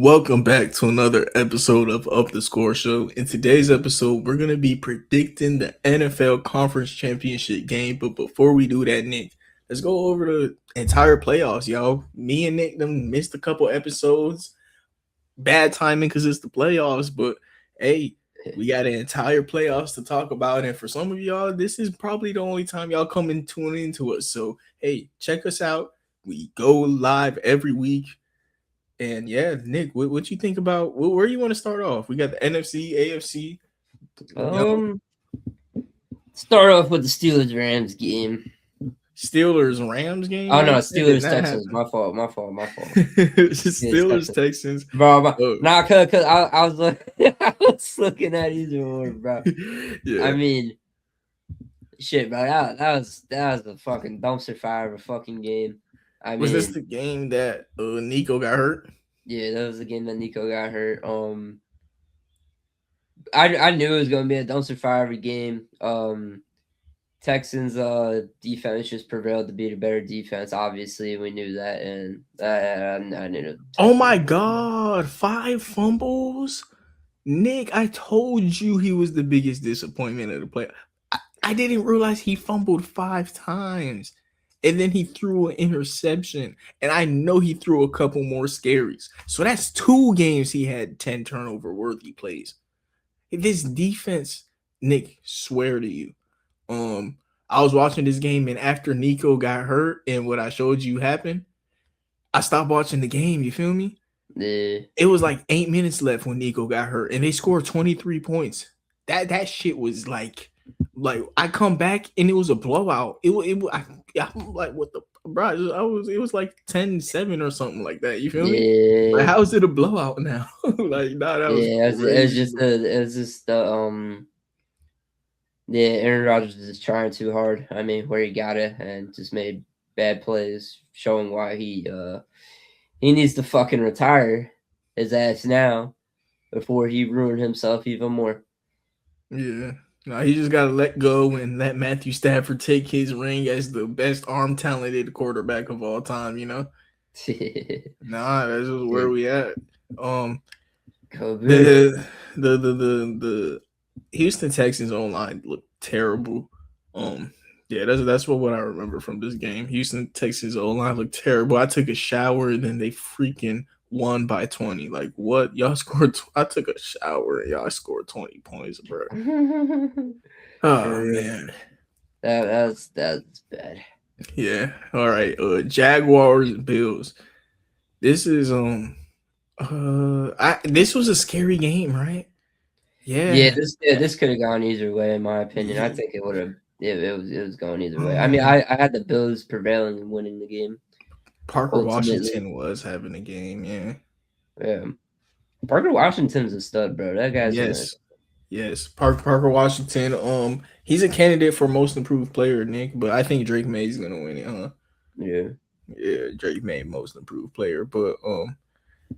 Welcome back to another episode of Up the Score Show. In today's episode, we're going to be predicting the NFL Conference Championship game. But before we do that, Nick, let's go over the entire playoffs, y'all. Me and Nick them missed a couple episodes. Bad timing because it's the playoffs, but hey, we got an entire playoffs to talk about. And for some of y'all, this is probably the only time y'all come and tune into us. So hey, check us out. We go live every week. And yeah, Nick, what you think about where you want to start off? We got the NFC, AFC. Um, Start off with the Steelers-Rams game. Steelers Rams game. Oh no, Nick? That did Steelers not Texans. happen. My fault. Steelers Texans. Bro, Oh. nah, cause I was I was looking at either one, bro. Yeah. I mean, shit, bro. That was a fucking dumpster fire of a fucking game. Was this the game that Nico got hurt? Yeah, that was the game that Nico got hurt. I knew it was gonna be a dumpster fire every game. Texans defense just prevailed to be the better defense. Obviously, we knew that, and I knew it. Oh my God, 5 fumbles. Nick, I told you he was the biggest disappointment of the play. I didn't realize he fumbled 5 times. And then he threw an interception. And I know he threw a couple more scaries. So that's 2 games he had 10 turnover worthy plays. This defense, Nick, swear to you. I was watching this game, and after Nico got hurt and what I showed you happened, I stopped watching the game. You feel me? Yeah. It was like 8 minutes left when Nico got hurt, and they scored 23 points. That shit was like I come back and it was a blowout. I'm like, what the bro? It was like 10-7 or something like that. You feel me? Like, how is it a blowout now? Like, nah, that was it was just the yeah, Aaron Rodgers is trying too hard. I mean, where he got it and just made bad plays, showing why he needs to fucking retire his ass now before he ruined himself even more. Yeah. No, he just got to let go and let Matthew Stafford take his ring as the best arm talented quarterback of all time, you know? Nah, that's just where we at. The Houston Texans online looked terrible. Yeah, that's what I remember from this game. Houston Texans online looked terrible. I took a shower and then they freaking won by 20. Like, what? Y'all scored I took a shower and y'all scored 20 points, bro. Oh man. That's bad. Yeah. All right. Jaguars and Bills. This is this was a scary game, right? Yeah. This could have gone either way, in my opinion. I think it would have. It was going either way. I mean, I had the Bills prevailing and winning the game. Parker Washington was having a game, yeah. Yeah. Parker Washington's a stud, bro. That guy's Yes. Parker Washington. He's a candidate for most improved player, Nick, but I think Drake May's gonna win it, huh? Yeah. Yeah, Drake May most improved player. But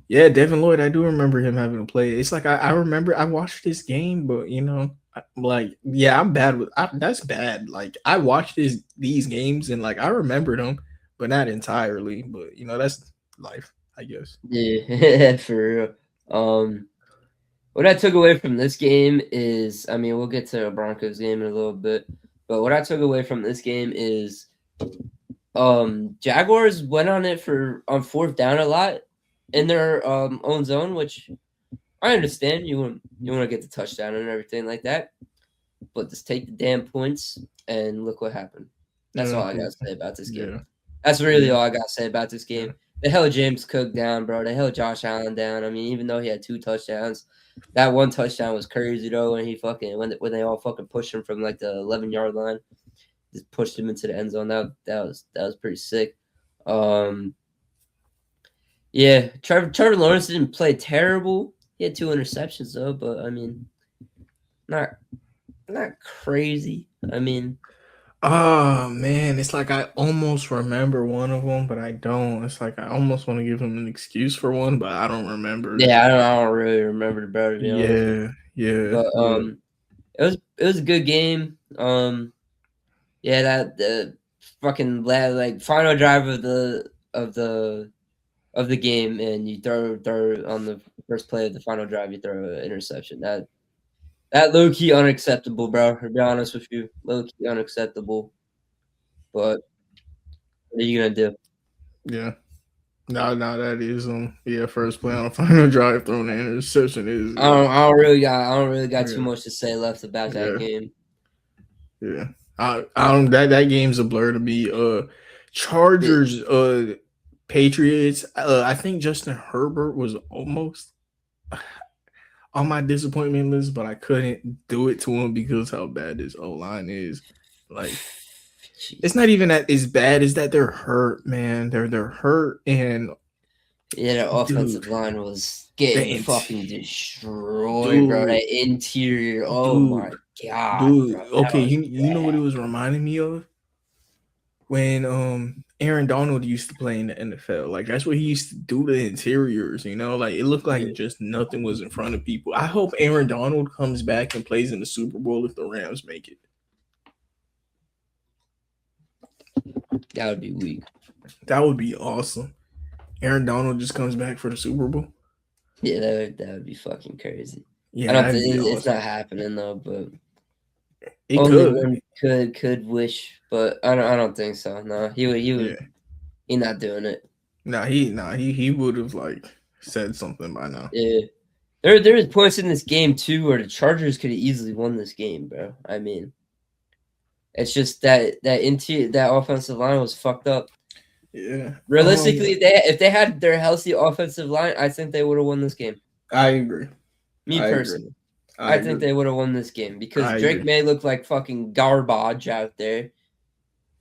yeah, Devin Lloyd, I do remember him having a play. It's like I remember I watched this game, but you know, like, yeah, I'm bad with that's bad. Like, I watched these games and like I remember them, but not entirely. But you know, that's life, I guess. Yeah, for real. What I took away from this game is, I mean, we'll get to the Broncos game in a little bit, but what I took away from this game is, Jaguars went on it on 4th down a lot in their own zone, which I understand. You want to get the touchdown and everything like that, but just take the damn points and look what happened. That's all I got to say about this game. Yeah. That's really all I got to say about this game. They held James Cook down, bro. They held Josh Allen down. I mean, even though he had 2 touchdowns, that one touchdown was crazy though. When he fucking when they all fucking pushed him from like the 11-yard line, just pushed him into the end zone. That was pretty sick. Yeah, Trevor Lawrence didn't play terrible. He had 2 interceptions though, but I mean, not crazy. I mean, oh man, it's like I almost remember one of them, but I don't. It's like I almost want to give him an excuse for one, but I don't remember. Yeah, I don't really remember the better. Yeah. But it was a good game. Yeah, that the fucking like final drive of the of the game, and you throw on the first play of the final drive, you throw an interception. That low key unacceptable, bro. To be honest with you, low key unacceptable. But what are you gonna do? Yeah. No, that is first play on the final drive throwing an interception is I don't really got too much to say left about that game. Yeah. I don't that game's a blur to me. Chargers, Patriots. I think Justin Herbert was almost on my disappointment list, but I couldn't do it to him because how bad this O line is. Like, it's not even that as bad as that they're hurt, man. They're hurt, and the offensive line was getting fucking destroyed, bro. That interior, my god, dude. bro, Okay, you know what it was reminding me of? When Aaron Donald used to play in the NFL. Like, that's what he used to do to the interiors, you know? Like, it looked like just nothing was in front of people. I hope Aaron Donald comes back and plays in the Super Bowl if the Rams make it. That would be weak. That would be awesome. Aaron Donald just comes back for the Super Bowl. Yeah, that would be fucking crazy. Yeah, I don't think it's not happening though, but it only could wish, but I don't think so. No, he would. He's not doing it. He would have like said something by now. Yeah, there was points in this game too where the Chargers could have easily won this game, bro. I mean, it's just that offensive line was fucked up. Yeah. Realistically, if they had their healthy offensive line, I think they would have won this game. I agree. Me personally. I think they would have won this game because Drake May looked like fucking garbage out there.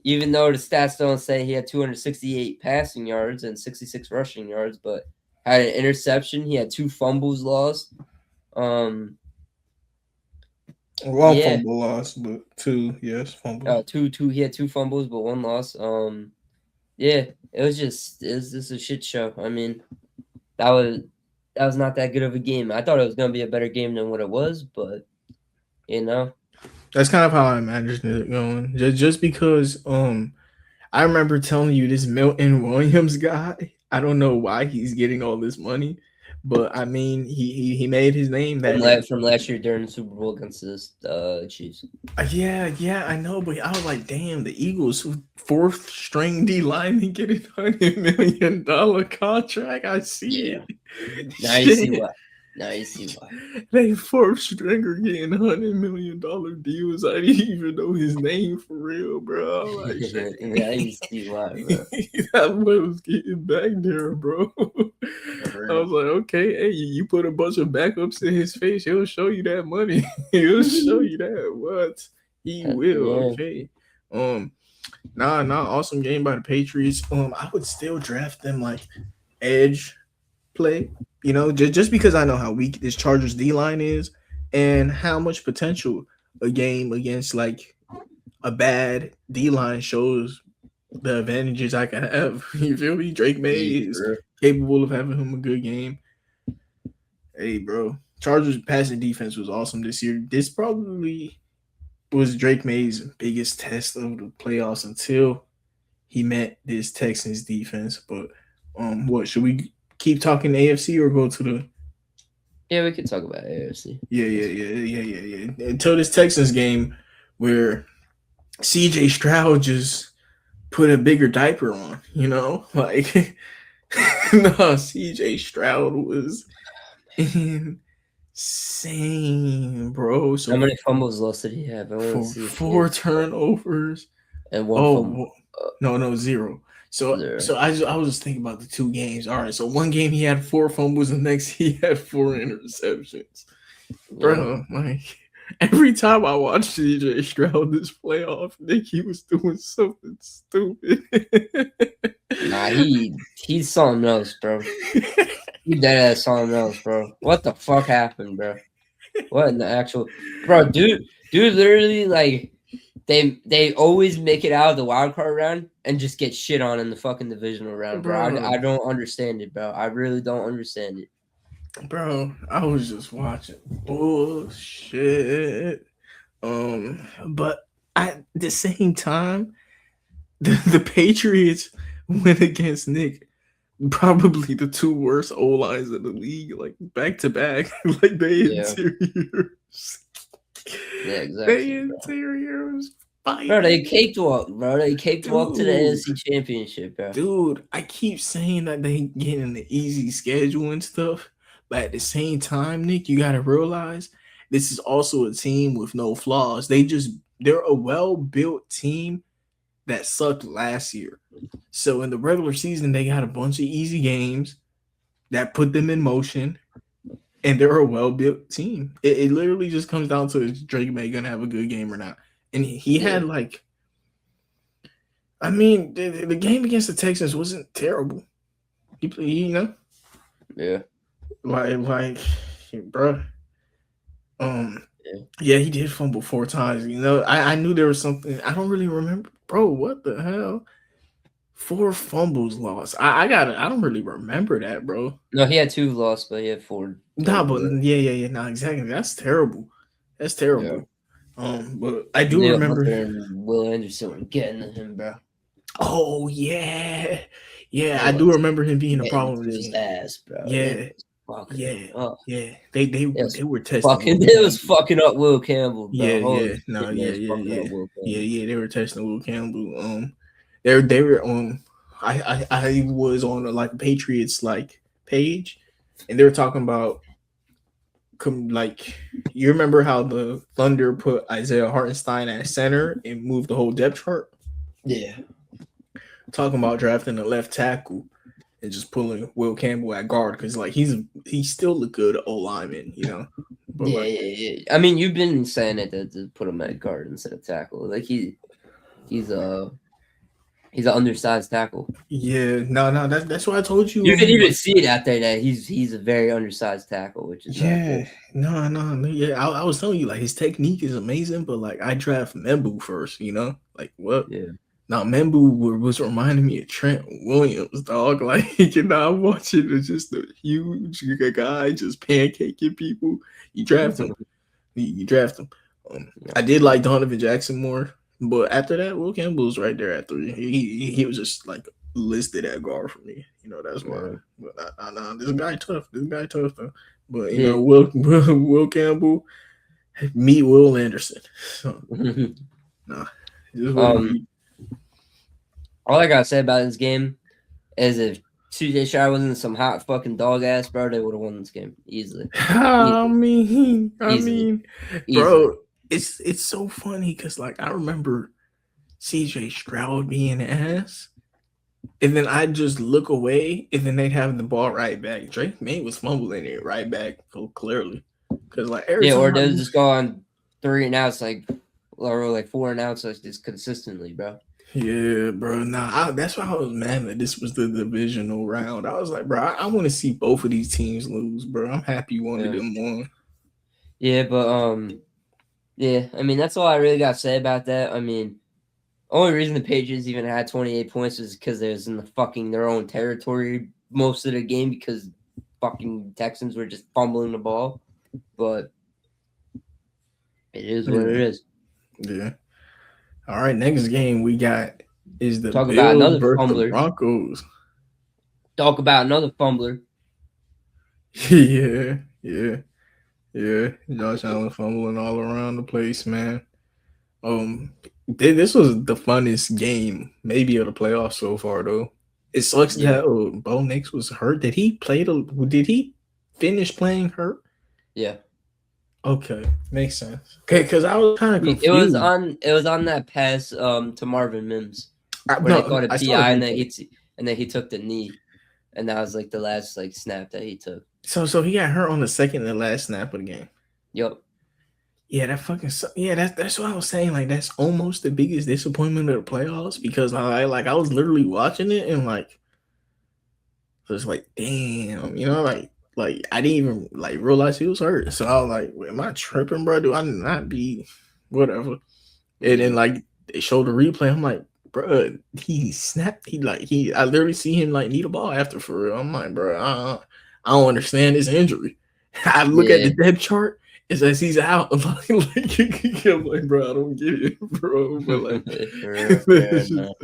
Even though the stats don't say he had 268 passing yards and 66 rushing yards, but had an interception. He had 2 fumbles lost. Fumble lost, but 2, yes, fumbles. Two. He had 2 fumbles, but 1 loss. Yeah, it was just a shit show. I mean, that was not that good of a game. I thought it was gonna be a better game than what it was, but that's kind of how I imagined it going. Just because I remember telling you this Milton Williams guy. I don't know why he's getting all this money, but I mean he made his name from last year during the Super Bowl against the Chiefs. Yeah, I know, but I was like, damn, the Eagles 4th string D lineman getting $100 million contract. I see it. Now you see why. They 4th stringer getting $100 million deals. I didn't even know his name for real, bro. Like, yeah, you see why, bro. That boy was getting back there, bro. I was like, okay, hey, you put a bunch of backups in his face, he'll show you that money. He'll show you that. What? He will. Okay. Awesome game by the Patriots. I would still draft them like edge play. You know, just because I know how weak this Chargers D line is and how much potential a game against like a bad D line shows the advantages I can have. You feel me? Drake May is capable of having him a good game. Hey, bro. Chargers passing defense was awesome this year. This probably was Drake May's biggest test of the playoffs until he met this Texans defense. But what should we keep talking AFC or go to the? Yeah, we could talk about AFC. Yeah. Until this Texans game where CJ Stroud just put a bigger diaper on, you know? Like, no, CJ Stroud was insane, bro. So how many fumbles lost did he have? I want to see 4 turnovers and 1 fumble. No, 0. So I was just thinking about the 2 games. All right, so one game he had 4 fumbles, and next he had 4 interceptions. Bro, like every time I watched CJ Stroud this playoff, Nick, he was doing something stupid. Nah, he's something else, bro. He dead ass something else, bro. What the fuck happened, bro? What in the actual dude literally like they always make it out of the wild card round and just get shit on in the fucking divisional round, bro. I don't understand it, bro. I really don't understand it. Bro, I was just watching bullshit. But at the same time, the Patriots went against Nick probably the two worst O lines in the league, like back to back, like they Yeah, interiors. yeah, They exactly, bro. interiors Bro, they fighting, cakewalk, bro. They cakewalk to the dude. AFC Championship, bro. Dude, I keep saying that they getting the easy schedule and stuff, but at the same time, Nick, you gotta realize this is also a team with no flaws. They're a well built team that sucked last year. So in the regular season, they got a bunch of easy games that put them in motion, and they're a well built team. It literally just comes down to is Drake May gonna have a good game or not. And he Yeah, had like, I mean, the game against the Texans wasn't terrible. You know, yeah, like, bro. Um, yeah. yeah, he did fumble 4 times. You know, I knew there was something. I don't really remember, bro. What the hell? 4 fumbles lost. I don't really remember that, bro. No, he had 2 lost, but he had 4 Nah, total. but But yeah. Nah, exactly. That's terrible. That's yeah, terrible. But I do Neil remember. Hunter and Will Anderson were getting to him, bro. Oh yeah, yeah. They I do was remember him being a getting problem to with this his game. ass, bro. They Yeah, was fucking yeah, him up. yeah. They they It was they were testing Will fucking. It was Campbell. fucking up Will Campbell, Yeah, bro. Holy yeah. No, shit, they yeah, was yeah, fucking yeah, up Will yeah, Campbell. yeah. They were testing Will Campbell. They were I was on like Patriots like page, and they were talking about like you remember how the Thunder put Isaiah Hartenstein at center and moved the whole depth chart. Yeah, Talking about drafting a left tackle and just pulling Will Campbell at guard because like he's still a good O lineman, you know. But yeah, like yeah, yeah. I mean, you've been saying it to put him at guard instead of tackle. Like he's an undersized tackle. yeah, no, that's what I told you. You can even see it out there that he's a very undersized tackle, which is not good. Yeah, no, yeah. I was telling you like his technique is amazing, but like I draft Membu first, you know, like what? Yeah, Now Membu was reminding me of Trent Williams, dog. Like you know, I'm watching just a huge guy just pancaking people. You draft him, you draft him. I did like Donovan Jackson more, but after that, Will Campbell's right there at 3. He was just like listed at guard for me. You know, that's why. yeah. But this guy tough. This guy tough though. But you Yeah. know, Will Campbell, meet Will Anderson. So nah, just what it um, be. all I gotta say about this game is if CJ Stroud wasn't some hot fucking dog ass, bro, they would have won this game easily. I Easily. mean, Easily. bro, it's so funny because like I remember CJ Stroud being ass, and then I just look away, and then they'd have the ball right back. Drake May was fumbling it right back, so clearly, because like every Yeah, time or I they'll just go on 3 and outs or like 4 and outs like just consistently, bro. yeah, bro. Nah, that's why I was mad that this was the divisional round. I was like, bro, I want to see both of these teams lose, bro. I'm happy one of them won. Yeah, but yeah, I mean that's all I really got to say about that. I mean, only reason the Patriots even had 28 points was because they was in the fucking their own territory most of the game because fucking Texans were just fumbling the ball. But it is what it is. Yeah. All right, next game we got is the Talk about Bills another versus the fumbler. Broncos. Talk about another fumbler. yeah. Josh Allen fumbling all around the place, man. This was the funnest game maybe of the playoffs so far, though. It sucks Yeah. that Bo Nix was hurt. Did he finish playing hurt? Yeah. Okay, makes sense. Okay, because I was kind of confused. It was on that pass to Marvin Mims where they caught a PI and then he took the knee, and that was like the last like snap that he took. So he got hurt on the second and last snap of the game. Yep. Yeah, that's what I was saying. Like that's almost the biggest disappointment of the playoffs because I was literally watching it and like just like damn, you know, like I didn't even like realize he was hurt. So I was like, am I tripping, bro? Do I not be whatever? And then like they showed the replay. I'm like, bro, he snapped. I literally see him like need a ball after for real. I'm like, bro, I don't understand this injury. I look at the depth chart It's as he's out. I'm like, bro, I don't get it, bro. But like, Fair it's just, enough.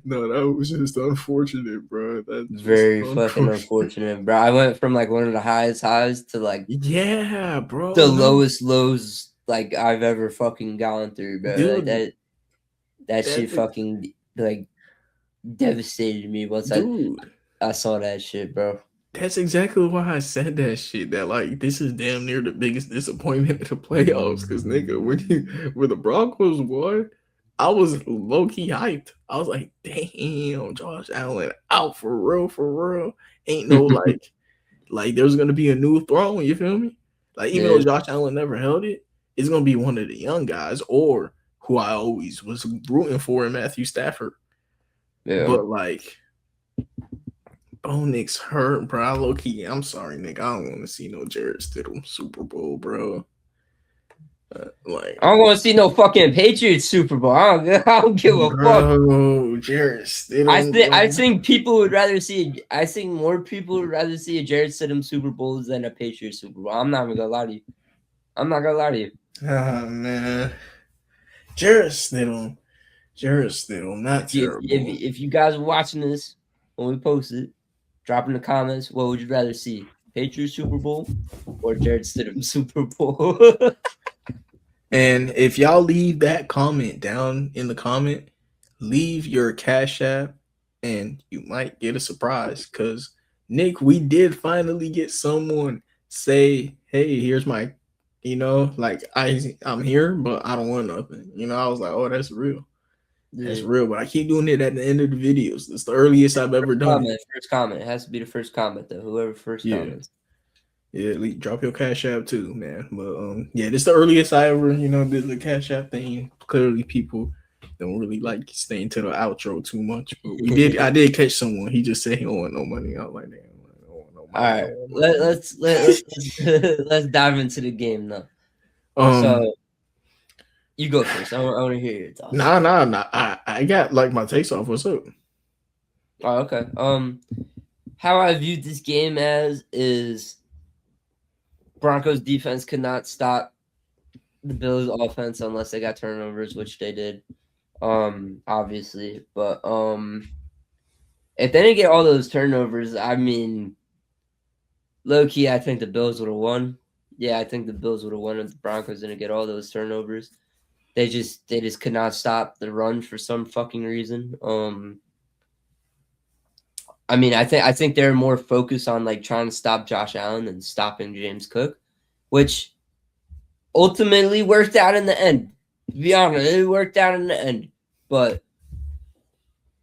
no, that was just unfortunate, bro. That's just Very fucking unfortunate. unfortunate, bro. I went from like one of the highest highs to like Yeah, the bro. No, lowest lows like I've ever fucking gone through, bro. Like dude, that shit that's fucking like devastated me once dude. I saw that shit, bro. That's exactly why I said that shit. That like this is damn near the biggest disappointment in the playoffs. Cause nigga, when the Broncos won, I was low key hyped. I was like, damn, Josh Allen out for real. Ain't no like there's gonna be a new throne. You feel me? Like even Yeah, though Josh Allen never held it, it's gonna be one of the young guys or who I always was rooting for in Matthew Stafford. yeah. But like Bo Nick's hurt, bro. Low key, I'm sorry, Nick. I don't want to see no Jared Stidham Super Bowl, bro. Like, I don't want to see no fucking Patriots Super Bowl. I don't give a fuck. bro, Jared Stidham, I bro. think people would rather see. I think more people would rather see a Jared Stidham Super Bowl than a Patriots Super Bowl. I'm not even gonna lie to you. I'm not gonna lie to you. Ah, man. Jared Stidham. Not terrible. If you guys are watching this when we post it, drop in the comments. What would you rather see? Patriots Super Bowl or Jared Stidham Super Bowl? And if y'all leave that comment down in the comment, leave your Cash App and you might get a surprise. Cause Nick, we did finally get someone say, hey, here's my, like I'm here, but I don't want nothing. I was like, oh, that's real. That's Yeah. real. But I keep doing it at the end of the videos. It's the earliest I've ever done it. First comment. It has to be the first comment though. Whoever first Yeah. comments. Yeah, drop your Cash App too, man. But yeah, this is the earliest I ever, did the Cash App thing. Clearly, people don't really like staying to the outro too much. But I did catch someone. He just said he don't want no money. I was like, damn, I don't want no money. All right, let's dive into the game now. So you go first. I want to hear your thoughts. Nah. I got like my takes off. What's up? Oh, okay. How I viewed this game as is Broncos defense could not stop the Bills offense unless they got turnovers, which they did. Obviously, but if they didn't get all those turnovers, I mean, low key, I think the Bills would have won. Yeah, I think the Bills would have won if the Broncos didn't get all those turnovers. They just could not stop the run for some fucking reason. I mean, I think they're more focused on like trying to stop Josh Allen than stopping James Cook, which ultimately worked out in the end. To be honest, it worked out in the end. But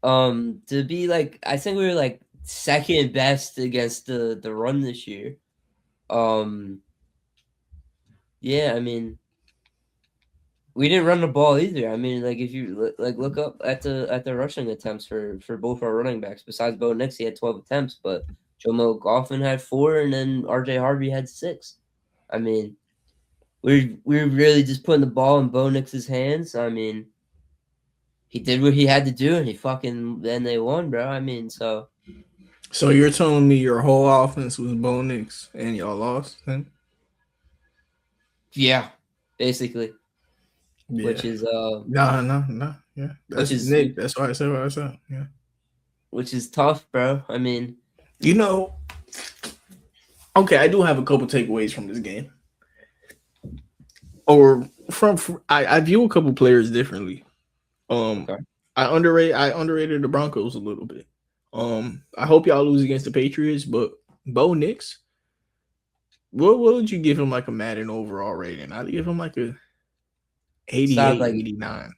to be like, I think we were like second best against the run this year. Yeah, I mean, we didn't run the ball either. I mean, like if you look up at the rushing attempts for both our running backs. Besides Bo Nix, he had 12 attempts, but Joe Goffin had 4, and then RJ Harvey had 6. I mean, we're really just putting the ball in Bo Nix's hands. I mean, he did what he had to do, and then they won, bro. I mean, so you're telling me your whole offense was Bo Nix and y'all lost then? Yeah, basically. Yeah. Which is no. Yeah. That's Nick. That's why I said what I said. Yeah. Which is tough, bro. I mean, okay, I do have a couple takeaways from this game. Or I view a couple players differently. Okay. I underrated the Broncos a little bit. I hope y'all lose against the Patriots, but Bo Nix, what would you give him like a Madden overall rating? I'd give him like a 88, 89.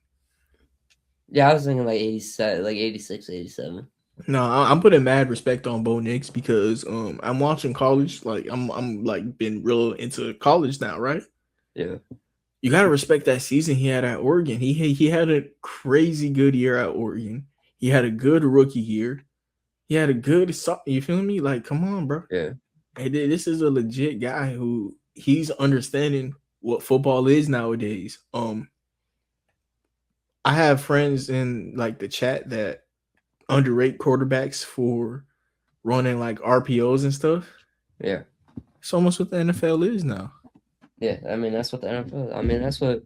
Yeah, I was thinking like 87, like 86, 87. No, I'm putting mad respect on Bo Nix because I'm watching college. Like I'm like been real into college now, right? Yeah. You gotta respect that season he had at Oregon. He had a crazy good year at Oregon. He had a good rookie year. He had a good, you feel me? Like, come on, bro. Yeah. And this is a legit guy who he's understanding what football is nowadays. I have friends in like the chat that underrate quarterbacks for running like RPOs and stuff. Yeah. It's almost what the NFL is now. Yeah, I mean that's what the NFL. I mean that's what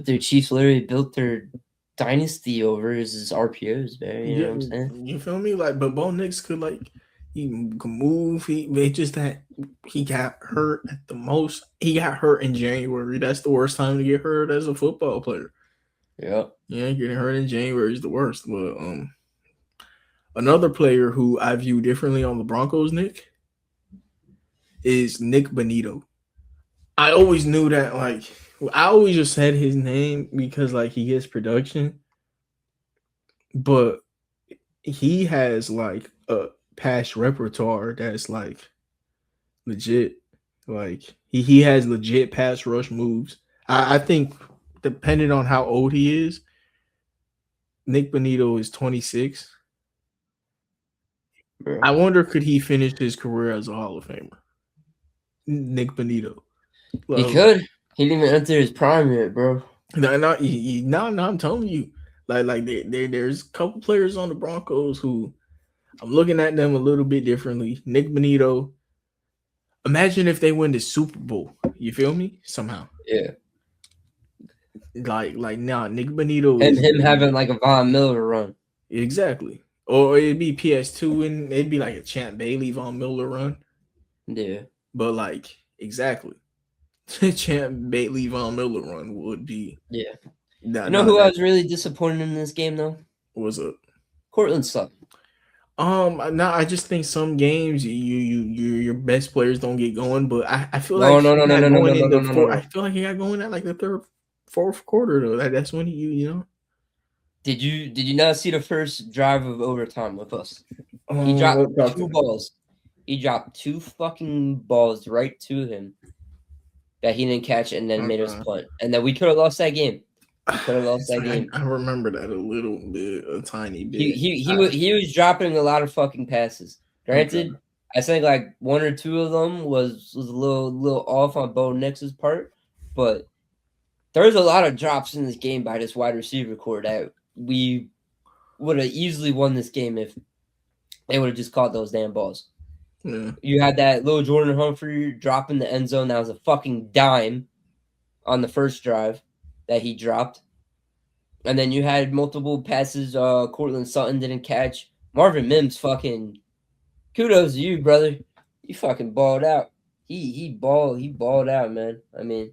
their Chiefs literally built their dynasty over is RPOs, man. You know Yeah, what I'm saying? you feel me? Like, but Bo Nix could like he can move. It's just that he got hurt at the most. He got hurt in January. That's the worst time to get hurt as a football player. Yeah. Yeah, getting hurt in January is the worst. But another player who I view differently on the Broncos, Nick, is Nick Bonito. I always knew that. Like, I always just said his name because like he gets production, but he has like a past repertoire that's like legit. Like he has legit pass rush moves. I think depending on how old he is, Nick Bonito is 26. Bro. I wonder could he finish his career as a Hall of Famer? Nick Bonito. He could. He didn't even enter his prime yet, bro. No, I'm telling you, like there's a couple players on the Broncos who I'm looking at them a little bit differently. Nick Bonito. Imagine if they win the Super Bowl. You feel me? Somehow. Yeah. Nick Bonito And is him having like a Von Miller run. exactly. Or it'd be PS2 and it'd be like a Champ Bailey Von Miller run. Yeah. But like exactly. Champ Bailey Von Miller run would be. Yeah. Nah, You know who I was really disappointed in this game though? What's up? Cortland Sutton. No, I just think some games your best players don't get going, but I feel No, like no, no, no, no, no, no, no, no, no, I no. feel like he got going at like the third, fourth quarter though. That's when you know. Did you not see the first drive of overtime with us? He What dropped about two that? balls. He dropped two fucking balls right to him that he didn't catch and then made us punt. And then we could have lost that game. We could have lost that game. I remember that a little bit, a tiny bit. He was dropping a lot of fucking passes. Granted, Okay. I think like one or two of them was a little off on Bo Nix's part, but there's a lot of drops in this game by this wide receiver core that we would have easily won this game if they would have just caught those damn balls. Yeah. You had that little Jordan Humphrey drop in the end zone. That was a fucking dime on the first drive that he dropped. And then you had multiple passes Cortland Sutton didn't catch. Marvin Mims fucking kudos to you, brother. You fucking balled out. He balled out, man. I mean,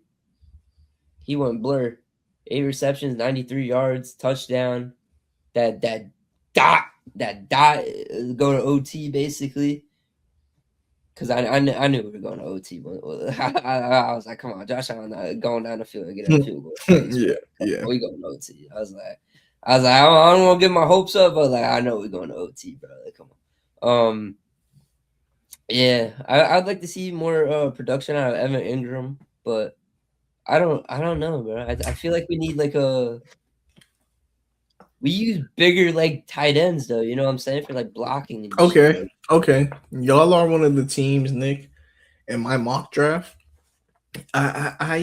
he went blur. 8 receptions, 93 yards, touchdown. That dot go to OT basically. Because I knew we were going to OT. I was like, come on, Josh Allen going down the field and getting a field goal. Yeah. We going to OT. I was like, I don't want to get my hopes up, but like, I know we're going to OT, bro. Like, come on. Yeah, I'd like to see more production out of Evan Ingram, but I don't know, bro. I feel like we need like we use bigger like tight ends though. You know what I'm saying, for like blocking. And Okay. shit. Okay. Y'all are one of the teams, Nick, in my mock draft. I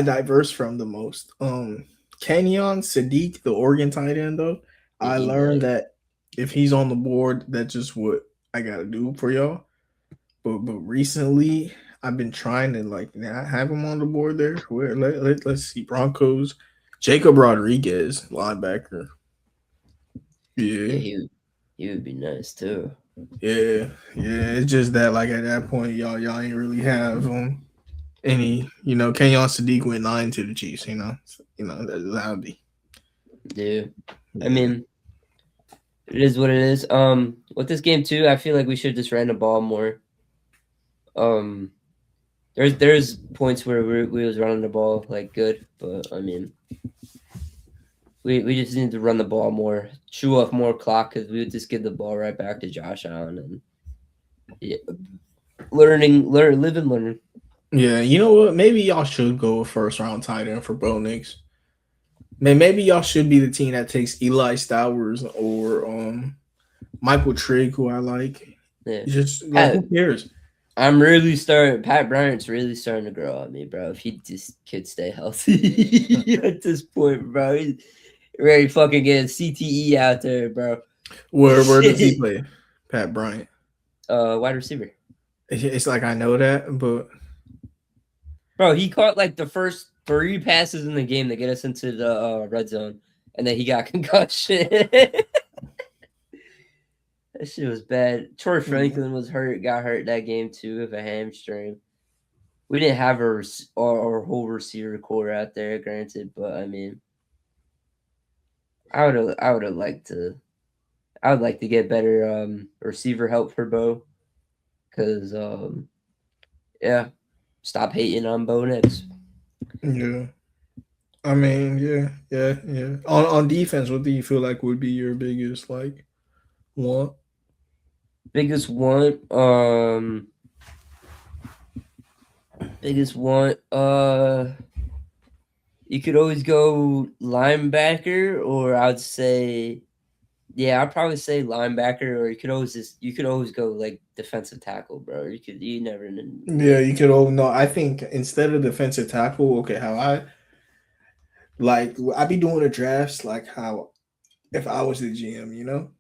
diverse from the most. Kenyon Sadiq, the Oregon tight end, though. I learned that if he's on the board, that's just what I gotta do for y'all. But recently, I've been trying to like not have him on the board there. Let's see, Broncos, Jacob Rodriguez, linebacker. Yeah, he would be nice too. yeah. It's just that like at that point, y'all ain't really have any. You know, Kenyon Sadiq went 9 to the Chiefs. You know, that's how it be. Yeah, I mean, it is what it is. With this game too, I feel like we should just ran the ball more. There's points where we was running the ball like good, but I mean, we just need to run the ball more, chew off more clock because we would just give the ball right back to Josh Allen and yeah, live and learning. Yeah, you know what? Maybe y'all should go a first round tight end for Bo Nix. Maybe y'all should be the team that takes Eli Stowers or Michael Trigg, who I like. Yeah. Just like, who cares? Pat Bryant's really starting to grow on me, bro. If he just could stay healthy at this point, bro. He's ready fucking getting CTE out there, bro. Where does he play? Pat Bryant. Wide receiver. It's like I know that, but Bro, he caught like the first 3 passes in the game to get us into the red zone, and then he got concussion. That shit was bad. Troy Franklin was got hurt that game too with a hamstring. We didn't have our whole receiver core out there, granted, but I mean, I would like to get better receiver help for Bo, because yeah, stop hating on Bo Nix. Yeah. I mean, yeah. On defense, what do you feel like would be your biggest like want? Biggest want, you could always go linebacker, or I'd say, yeah, I'd probably say linebacker, or you could always go like defensive tackle, bro. You never. Yeah, you could. Oh no, I think instead of defensive tackle, okay, how I be doing the drafts like how if I was the GM, you know,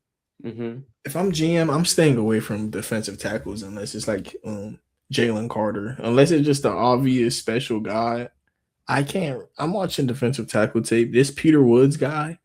Mm-hmm. if I'm GM, I'm staying away from defensive tackles unless it's like Jalen Carter, unless it's just the obvious special guy. I can't. I'm watching defensive tackle tape. This Peter Woods guy,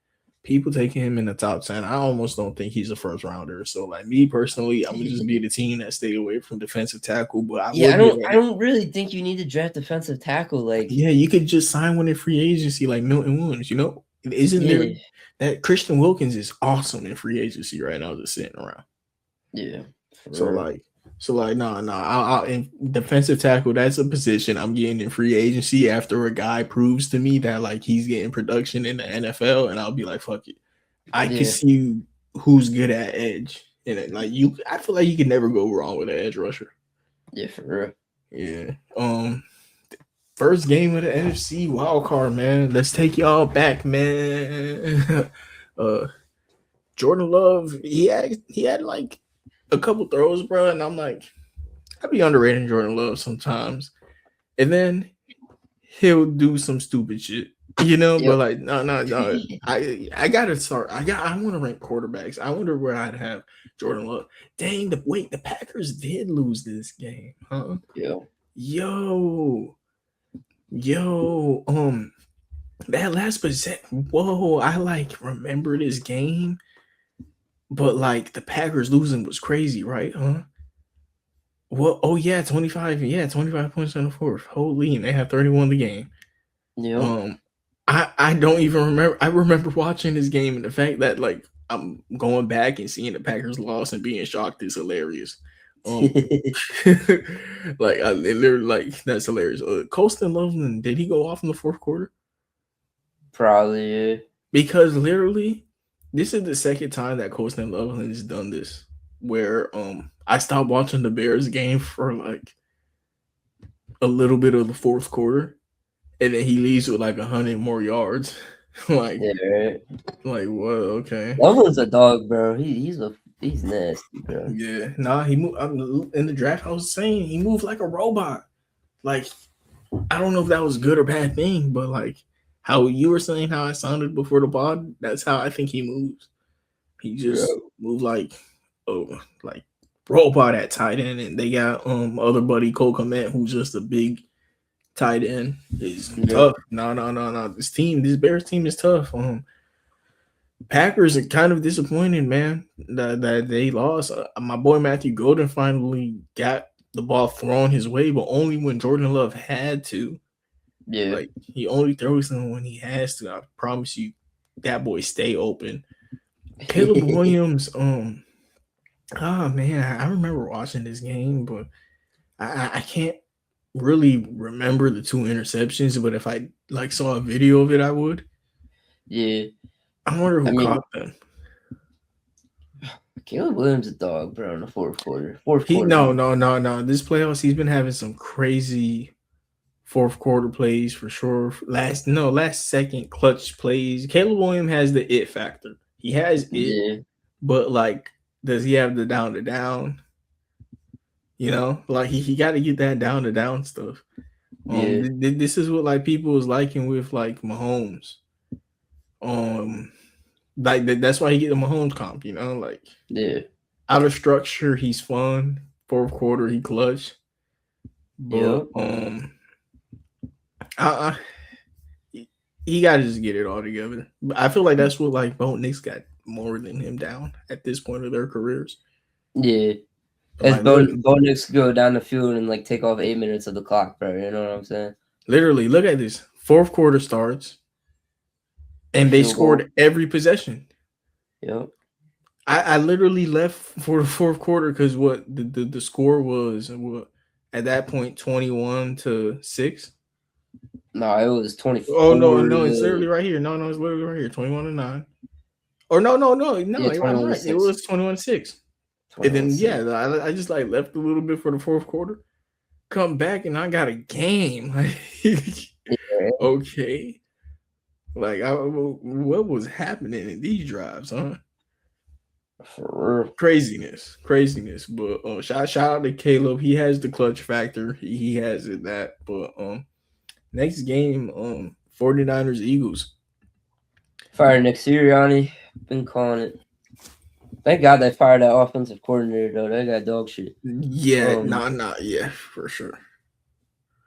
people taking him in the top 10. I almost don't think he's a first rounder. So, like me personally, I'm gonna just be the team that stay away from defensive tackle. But I Yeah, would be I don't really think you need to draft defensive tackle. Like, yeah, you could just sign one in free agency like Milton Williams. You know, isn't there yeah, that Christian Wilkins is awesome in free agency right now, just sitting around. yeah. So like, no, in defensive tackle, that's a position I'm getting in free agency after a guy proves to me that like he's getting production in the NFL, and I'll be like, fuck it. I can see who's good at edge, and like I feel like you can never go wrong with an edge rusher. Yeah, for real. Yeah. First game of the NFC wild card, man. Let's take y'all back, man. Jordan Love, he had like a couple throws, bro, and I'm like, I be underrating Jordan Love sometimes, and then he'll do some stupid shit, you know. Yep. But like, no, I gotta start. I want to rank quarterbacks. I wonder where I'd have Jordan Love. Dang, the Packers did lose this game, huh? Yeah. Yo, that last possession. Whoa, I like remember this game, but like the Packers losing was crazy, right? Huh? Well, oh yeah, 25. Yeah, 25 points in the fourth. Holy, and they have 31 the game. Yeah. I don't even remember. I remember watching this game, and the fact that like I'm going back and seeing the Packers lost and being shocked is hilarious. Like they're like that's hilarious. Colston Loveland, did he go off in the fourth quarter? Probably. Yeah. Because literally, this is the second time that Colston Loveland has done this, where I stopped watching the Bears game for like a little bit of the fourth quarter, and then he leaves with like 100 more yards. Like, right. Like what? Okay. Loveland's a dog, bro. He's nasty, bro. Yeah. Nah, he moved in the draft. I was saying he moved like a robot. Like, I don't know if that was good or bad thing, but like how you were saying how I sounded before the pod, that's how I think he moves. He just moved like robot at tight end, and they got other buddy Cole Kmet, who's just a big tight end. Is tough. No. This Bears team is tough. Packers are kind of disappointed, man, that they lost. My boy Matthew Golden finally got the ball thrown his way, but only when Jordan Love had to. Yeah. Like he only throws them when he has to. I promise you, that boy stay open. Caleb Williams, man, I remember watching this game, but I can't really remember the 2 interceptions. But if I like saw a video of it, I would. Yeah. I wonder who caught them. Caleb Williams a dog, bro, in the fourth quarter. No. This playoffs, he's been having some crazy fourth quarter plays for sure. Last second clutch plays. Caleb Williams has the it factor. He has it, but like, does he have the down to down? You know, like he got to get that down to down stuff. This is what like people was liking with like Mahomes. Like that's why he get the Mahomes comp. You know, like out of structure, he's fun. Fourth quarter, he clutch. But I, he got to just get it all together. I feel like that's what like Bo Nix got more than him down at this point of their careers. Yeah. As Like literally, Bo Nix go down the field and like take off 8 minutes of the clock, bro. You know what I'm saying? literally, look at this. Fourth quarter starts, and they Field goal. scored every possession. Yep. I literally left for the fourth quarter because what the score was what at that point 21-6. No, it was Oh 24 no, it's literally to right here. No, it's literally right here. 21-9. Or no. yeah, I'm 21 to right. It 6. was 21-6. And 21 to then 6. I just like left a little bit for the fourth quarter. Come back and I got a game. Yeah, Okay. Like what was happening in these drives, huh? for real. Craziness. But shout out to Caleb. He has the clutch factor. He has it that. But next game, 49ers Eagles. Fire Nick Sirianni. Been calling it. Thank God they fired that offensive coordinator though. They got dog shit. Yeah, yeah, for sure.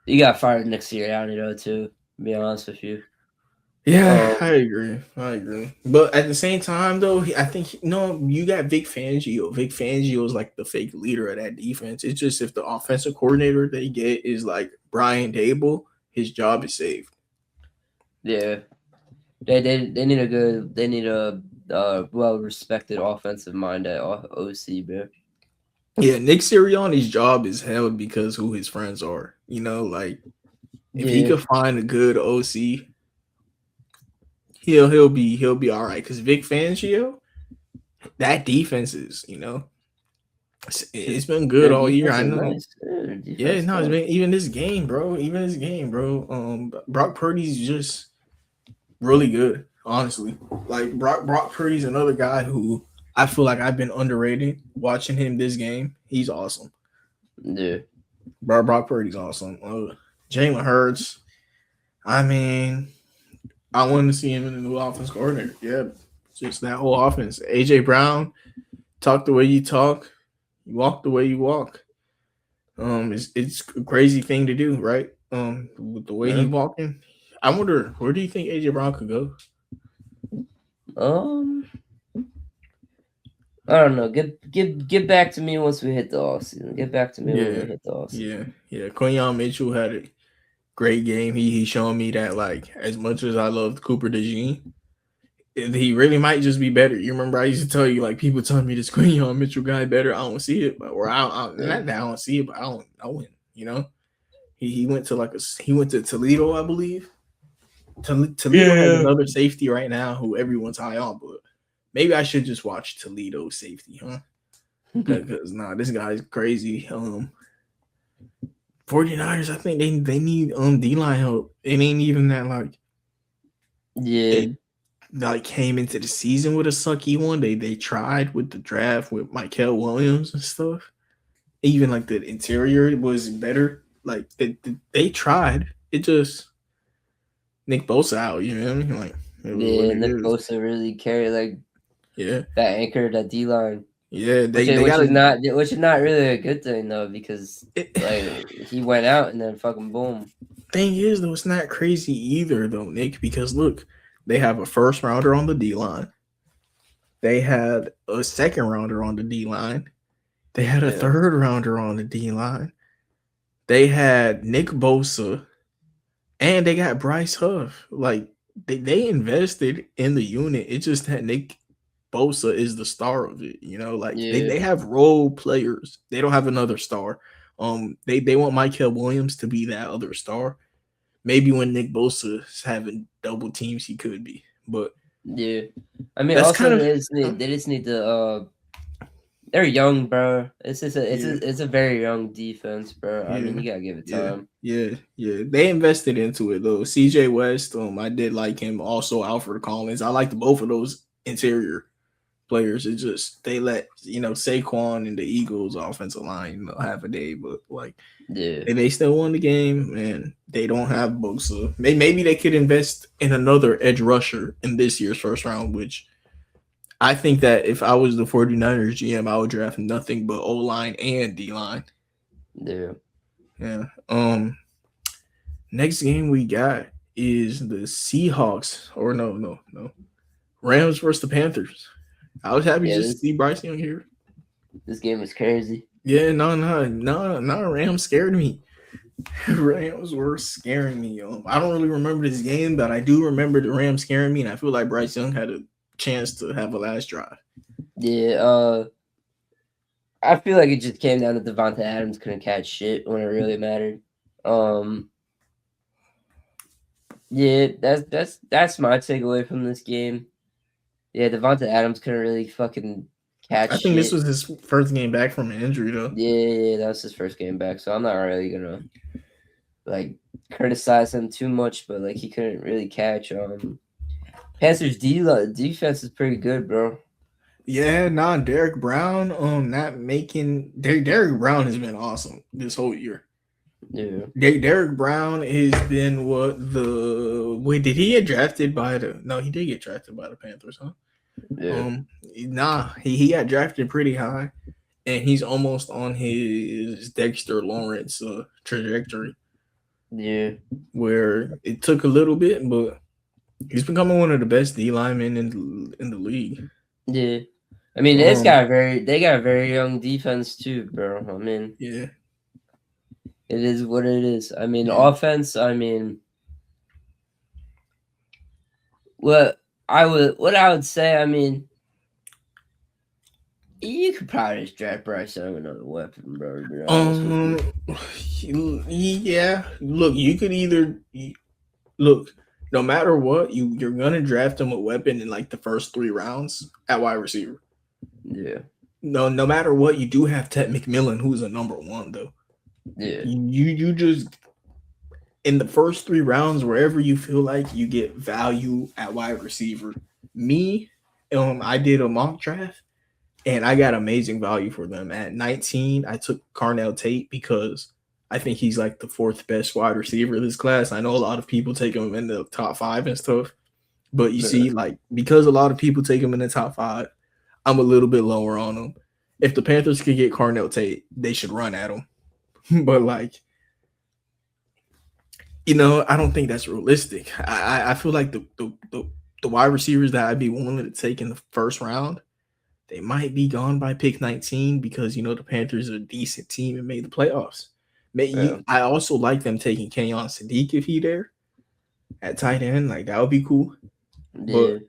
You got fired Nick Sirianni though too. To be honest with you. Yeah, I agree. But at the same time, though, I think you got Vic Fangio. Vic Fangio is like the fake leader of that defense. It's just if the offensive coordinator they get is like Brian Dable, his job is saved. Yeah, they need a well respected offensive mind at OC, bro. Yeah, Nick Sirianni's job is held because who his friends are. Like if he could find a good OC, he'll be all right. Because Vic Fangio, that defense is it's been good all year. I know. Nice. Yeah, no, it's been even this game, bro. Brock Purdy's just really good, honestly. Like Brock Purdy's another guy who I feel like I've been underrated watching him this game. He's awesome. Yeah. Brock Purdy's awesome. Jalen Hurts. I mean, I wanted to see him in the new offense coordinator. Yeah, just that whole offense. AJ Brown, talk the way you talk, you walk the way you walk. It's a crazy thing to do, right? With the way he's walking. I wonder where do you think AJ Brown could go? I don't know. Get back to me once we hit the off season. Get back to me when we hit the off season. Yeah. Quinyon Mitchell had a great game. He showed me that like as much as I loved Cooper DeJean, he really might just be better. You remember I used to tell you like people telling me this Quinyon Mitchell guy better. I don't see it, but not that I don't see it, but I don't know him. He went to Toledo, I believe. Toledo has another safety right now who everyone's high on, but maybe I should just watch Toledo safety, huh? Because this guy's crazy. 49ers, I think they need D-line help. It ain't even that like they like came into the season with a sucky one. They tried with the draft with Michael Williams and stuff. Even like the interior was better. Like they tried. It just Nick Bosa out, you know what I mean? Like Nick Bosa really carried like that anchor, that D line. Yeah, which is not really a good thing though, because like he went out and then fucking boom. Thing is though, it's not crazy either though, Nick, because look, they have a first rounder on the D line. They had a second rounder on the D line. They had a third rounder on the D line. They had Nick Bosa, and they got Bryce Huff. Like they invested in the unit. It's just that Nick Bosa is the star of it. They have role players. They don't have another star. They want Michael Williams to be that other star. Maybe when Nick Bosa is having double teams, he could be. But yeah, I mean, also they just need to. They're young, bro. It's a very young defense, bro. I mean, you gotta give it time. Yeah. They invested into it though. CJ West, I did like him. Also, Alfred Collins. I liked both of those interior players. It's just they let Saquon and the Eagles offensive line have a day, but they still won the game, and they don't have Bosa. Maybe they could invest in another edge rusher in this year's first round, which I think that if I was the 49ers GM, I would draft nothing but O-line and D-line. Yeah. Next game we got is the Seahawks, or no, Rams versus the Panthers. I was happy Yeah, just to see Bryce Young here. this game was crazy. Yeah, no. Rams scared me. Rams were scaring me. I don't really remember this game, but I do remember the Rams scaring me, and I feel like Bryce Young had a chance to have a last drive. Yeah, I feel like it just came down to Devonta Adams couldn't catch shit when it really mattered. Yeah, that's my takeaway from this game. Yeah, Devonta Adams couldn't really fucking catch I think this shit. was his first game back from an injury, though. Yeah, that was his first game back, so I'm not really gonna like criticize him too much, but like he couldn't really catch. Panthers defense is pretty good, bro. Yeah, Derek Brown, not making Derek Brown has been awesome this whole year. Yeah, Derek Brown has been wait, did he get drafted by the no, he did get drafted by the Panthers, huh? yeah, He got drafted pretty high, and he's almost on his Dexter Lawrence trajectory, yeah, where it took a little bit, but he's becoming one of the best D linemen in the league. yeah. I mean, they got a very young defense too, bro. I mean, Yeah, it is what it is. I mean, yeah. offense. I mean, what I would say. I mean, you could probably just draft Bryce Young another weapon, bro. To be honest with you. Yeah. Look, you could either look. No matter what, you're gonna draft him a weapon in like the first 3 rounds at wide receiver. Yeah, No matter what, you do have Ted McMillan, who's a number one though. yeah, You just in the first 3 rounds, wherever you feel like you get value at wide receiver. Me, I did a mock draft and I got amazing value for them. At 19, I took Carnell Tate because I think he's like the 4th best wide receiver of this class. I know a lot of people take him in the top 5 and stuff, but you yeah, see, like because a lot of people take him in the top 5, I'm a little bit lower on him. If the Panthers could get Carnell Tate, they should run at him. But like, I don't think that's realistic. I feel like the wide receivers that I'd be willing to take in the first round, they might be gone by pick 19 because the Panthers are a decent team and made the playoffs. yeah, I also like them taking Kenyon Sadiq if he there at tight end. Like that would be cool. yeah. But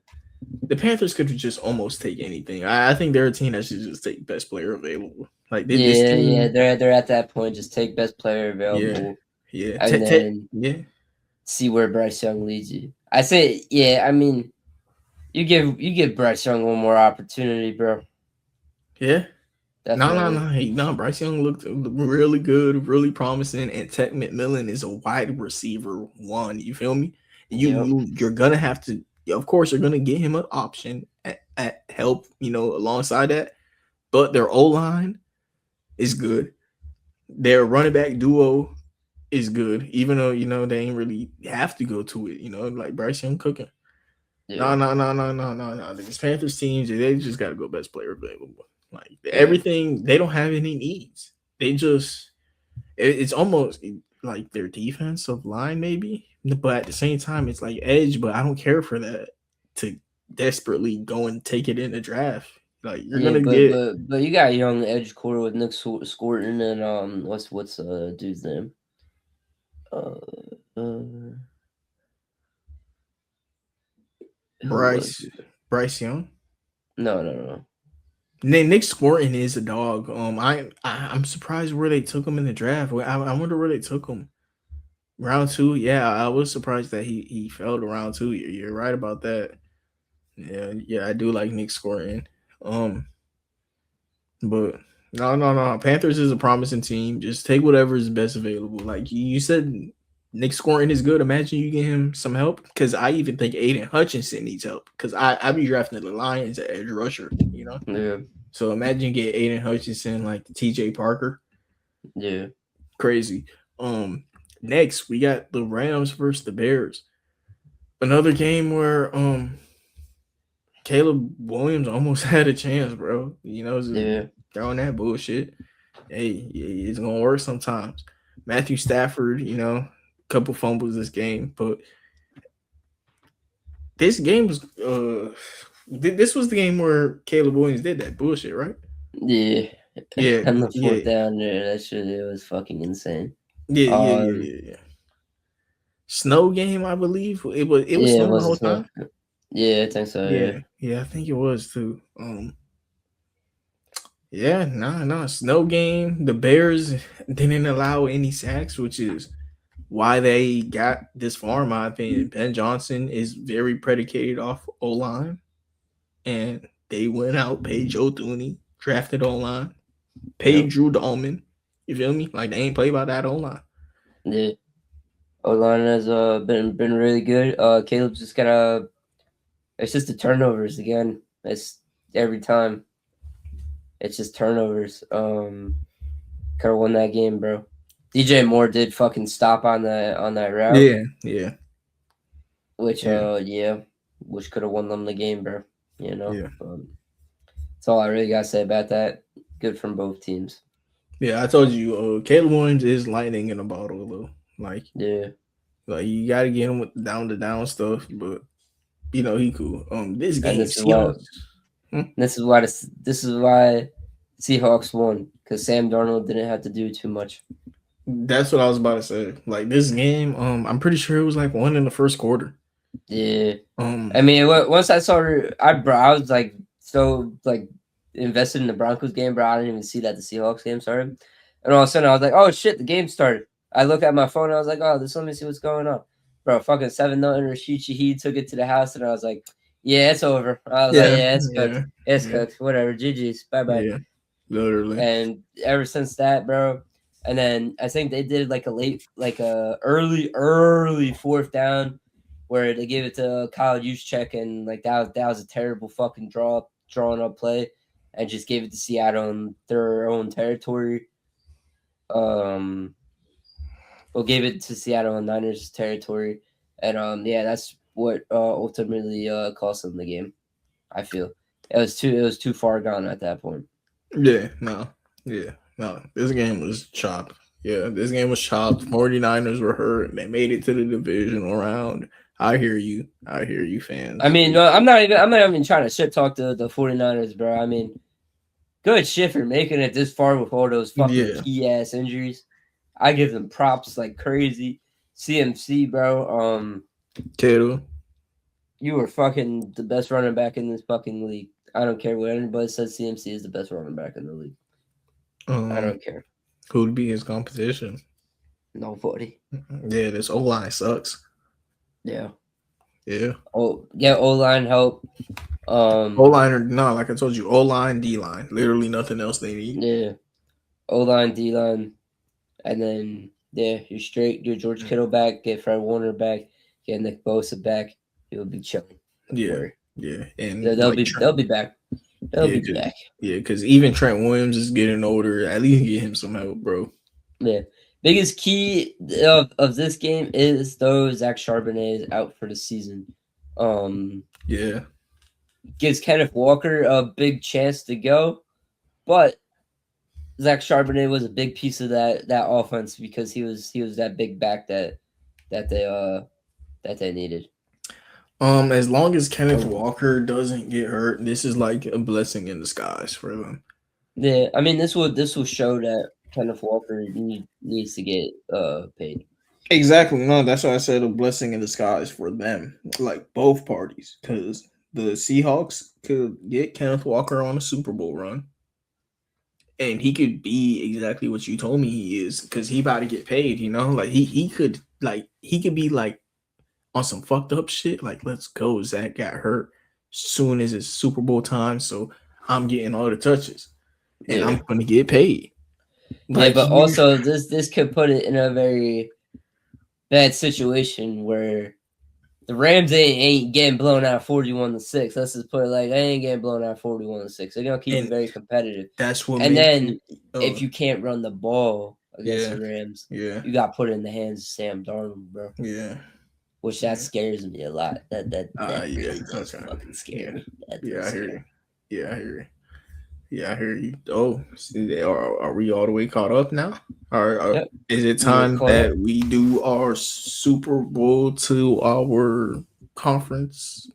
the Panthers could just almost take anything. I think they're a team that should just take best player available. Like this Yeah, team, yeah, they're at that point. Just take best player yeah, available, yeah, and then yeah. see where Bryce Young leads you. I say, yeah. I mean, you give Bryce Young one more opportunity, bro. Yeah. Definitely. No. Bryce Young looked really good, really promising, and Ted McMillan is a wide receiver one. You feel me? Yep. You're gonna have to, of course, you're gonna get him an option at help, alongside that. But their O line is good. Their running back duo is good, even though they ain't really have to go to it. Like Bryce Young cooking. Yeah. No. These Panthers teams, they just got to go best player available. Like Yeah. everything, they don't have any needs. They just, it's almost like their defensive line, maybe. But at the same time, it's like edge. But I don't care for that to desperately go and take it in the draft. Like you're Yeah, gonna get but you got a young edge core with Nick Scorton and what's dude's name? Uh, uh who was it? Bryce Young. No. Nick Scorton is a dog. I'm surprised where they took him in the draft. I wonder where they took him. Round 2, yeah, I was surprised that he fell to round 2. You're right about that. Yeah, I do like Nick Scorton. But no. Panthers is a promising team. Just take whatever is best available. Like you said, Nick Scorton is good. Imagine you get him some help because I even think Aiden Hutchinson needs help because I be drafting the Lions at edge rusher. Yeah. So imagine you get Aiden Hutchinson like TJ Parker. Yeah. Crazy. Next we got the Rams versus the Bears. Another game where Caleb Williams almost had a chance, bro. Throwing that bullshit. Hey, it's gonna work sometimes. Matthew Stafford, couple fumbles this game, but this game was this was the game where Caleb Williams did that bullshit, right? Yeah. Yeah, On the yeah, fourth down there, that shit it was fucking insane. yeah. Snow game, I believe it was. It was Yeah, it snowing the was a whole snow. time. Yeah, I think so. Yeah. Yeah, I think it was too. Yeah, no, snow game. The Bears didn't allow any sacks, which is why they got this far, in my opinion. Ben Johnson is very predicated off O line, and they went out, paid Joe Thuney, drafted O line, paid Drew Dalman. You feel me? Like they ain't play by that O line. Yeah. O line has been really good. Caleb's just gotta. It's just the turnovers again. It's every time. It's just turnovers. Could have won that game, bro. DJ Moore did fucking stop on that route. Yeah. Which which could have won them the game, bro. You know. Yeah. That's all I really gotta say about that. Good from both teams. Yeah, I told you, Caleb Williams is lightning in a bottle, though. Like you gotta get him with the down to down stuff, but you know he cool. This game, this is why Seahawks won, because Sam Darnold didn't have to do too much. That's what I was about to say. Like this game, I'm pretty sure it was like one in the first quarter. Yeah. I mean, once I saw her, I was like so like invested in the Broncos game, bro. I didn't even see that the Seahawks game started, and all of a sudden I was like, "Oh shit, the game started." I look at my phone, and I was like, "Oh, let me see what's going on, bro." Fucking 7-0 Rashid Shaheed took it to the house, and I was like, "Yeah, it's over." I was like, "Yeah, it's cooked. It's cooked. Whatever. GG's. Bye bye." Yeah, literally. And ever since that, bro. And then I think they did like a early fourth down where they gave it to Kyle Juszczyk, and like that was a terrible fucking drawn up play, and just gave it to Seattle in their own territory. Gave it to Seattle in Niners territory, and that's what ultimately cost them the game. I feel it was too far gone at that point. No. This game was chopped. Yeah, this game was chopped. 49ers were hurt. They made it to the divisional round. I hear you, fans. I mean, I'm not even trying to shit talk the 49ers, bro. I mean, good shit for making it this far with all those fucking key ass injuries. I give them props like crazy. CMC, bro. Kittle, you were fucking the best running back in this fucking league. I don't care what anybody says. CMC is the best running back in the league. I don't care. Who'd be his competition? Nobody. Yeah, this O-line sucks. Yeah. O-line help. O-line or no, like I told you, O-line, D-line. Literally nothing else they need. Yeah. O-line, D-line. And then you're straight. Get George Kittle back, get Fred Warner back, get Nick Bosa back. He'll be chilling. Yeah. And they'll be back. They'll be back. Yeah, because even Trent Williams is getting older. At least get him some help, bro. Yeah. Biggest key of this game is though Zach Charbonnet is out for the season. Yeah. Gives Kenneth Walker a big chance to go, but Zach Charbonnet was a big piece of that offense because he was that big back that they needed. As long as Kenneth Walker doesn't get hurt, this is like a blessing in disguise for them. Yeah, I mean this will show that Kenneth Walker needs to get paid. Exactly. No, that's why I said a blessing in disguise for them, like both parties, because the Seahawks could get Kenneth Walker on a Super Bowl run, and he could be exactly what you told me he is, because he about to get paid. You know, like he could be like on some fucked up shit. Like, let's go. Zach got hurt soon as it's Super Bowl time, so I'm getting all the touches, and I'm gonna get paid. Like, but also this could put it in a very bad situation where the Rams ain't getting blown out 41-6. Let's just put it like they ain't getting blown out 41-6. They're gonna keep it very competitive. That's what. And then if you can't run the ball against the Rams, you got put in the hands of Sam Darnold, bro. Yeah. Which that scares me a lot. That really does fucking scare me. I hear you. Yeah, I hear you. Oh, see, are we all the way caught up now? Yep. Is it We're time caught up. that we do our Super Bowl to our conference?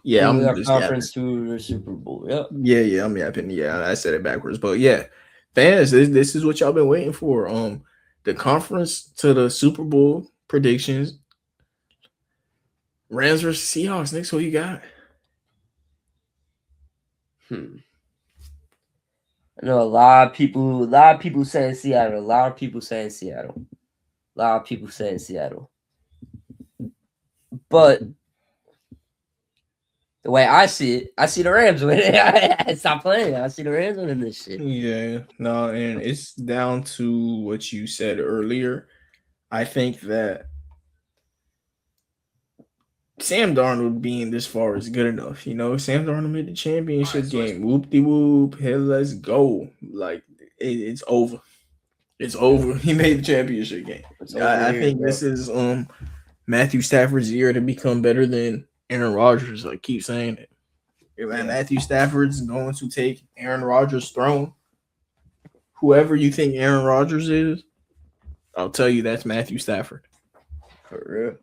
Yeah, We I'm are just yapping. conference to the Super Bowl. Yep. Yeah, I'm yapping. Yeah, I said it backwards, but yeah, fans, this is what y'all been waiting for. The conference to the Super Bowl predictions. Rams versus Seahawks. Next, what you got? I know a lot of people saying Seattle. A lot of people saying Seattle. A lot of people saying Seattle. But the way I see it, I see the Rams winning. Stop playing. I see the Rams winning this shit. Yeah, no, and it's down to what you said earlier. I think that Sam Darnold being this far is good enough. You know, Sam Darnold made the championship game. Whoop de whoop. Hey, let's go. Like, it's over. It's over. He made the championship game. It's over I here, think bro. this is Matthew Stafford's year to become better than Aaron Rodgers. I keep saying it. Yeah. Matthew Stafford's going to take Aaron Rodgers' throne. Whoever you think Aaron Rodgers is, I'll tell you that's Matthew Stafford. For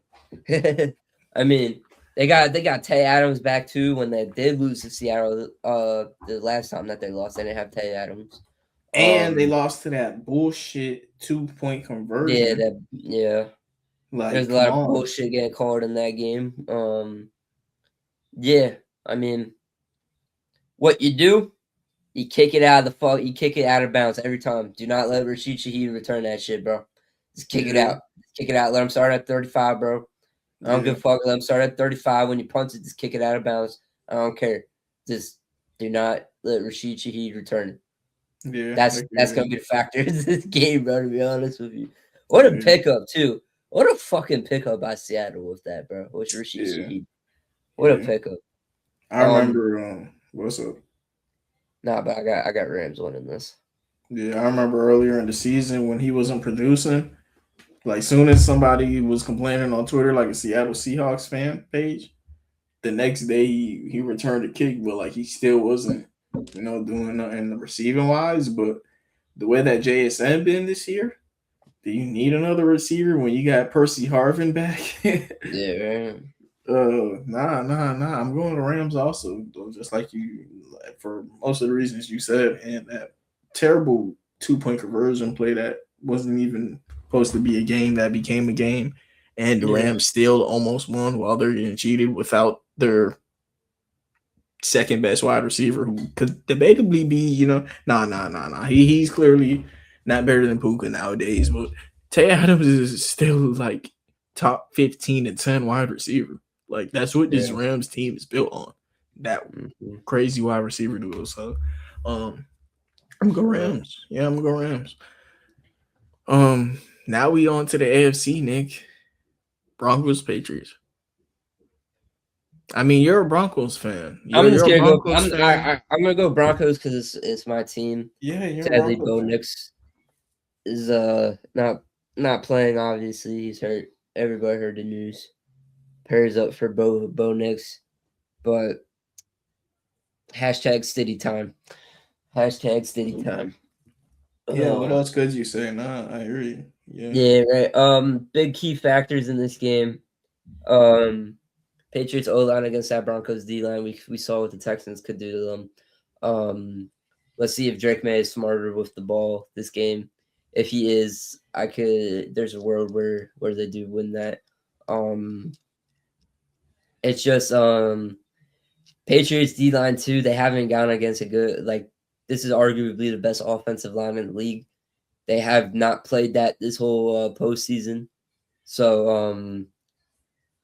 real. I mean, they got Tay Adams back too when they did lose to Seattle. The last time that they lost, they didn't have Tay Adams. And they lost to that bullshit 2-point conversion. Yeah. Like, There's a lot of bullshit getting called in that game. Yeah, I mean, what you do, you kick it out of you kick it out of bounds every time. Do not let Rashid Shaheed return that shit, bro. Just kick it out. Kick it out. Let him start at 35, bro. I don't give a fuck. Let him start at 35. When you punch it, just kick it out of bounds. I don't care. Just do not let Rashid Shaheed return it. Yeah, that's gonna be the factor in this game, bro. To be honest with you, what a pickup too. What a fucking pickup by Seattle with that, bro. With Rashid Shaheed. What a pickup. I remember. What's up? Nah, but I got Rams winning this. Yeah, I remember earlier in the season when he wasn't producing. Like, soon as somebody was complaining on Twitter, like a Seattle Seahawks fan page, the next day he returned a kick, but like he still wasn't, doing nothing receiving wise. But the way that JSN been this year, do you need another receiver when you got Percy Harvin back? Yeah. Nah. I'm going to Rams also, just like you, for most of the reasons you said, and that terrible 2-point conversion play that wasn't even supposed to be a game that became a game, and the Rams still almost won while they're getting cheated without their second best wide receiver, who could debatably be, nah. He's clearly not better than Puka nowadays, but Tay Adams is still like top 15 to 10 wide receiver. Like, that's what this Rams team is built on. That crazy wide receiver duo. So I'm gonna go Rams. Yeah, I'm gonna go Rams. Now we on to the AFC, Nick. Broncos, Patriots. I mean, you're a Broncos fan. I'm just gonna go. I'm gonna go Broncos because it's my team. Yeah, you're sadly, Bo Nix is not playing. Obviously, he's hurt. Everybody heard the news. Prayers up for Bo Nix, but hashtag steady time. Hashtag steady time. Yeah, what else could you say? Nah, I hear you. Yeah, right. Big key factors in this game. Patriots O-line against that Broncos D-line. We saw what the Texans could do to them. Let's see if Drake May is smarter with the ball this game. If he is, there's a world where they do win that. It's just Patriots D-line too. They haven't gone against a good, like, this is arguably the best offensive line in the league. They have not played that this whole postseason. So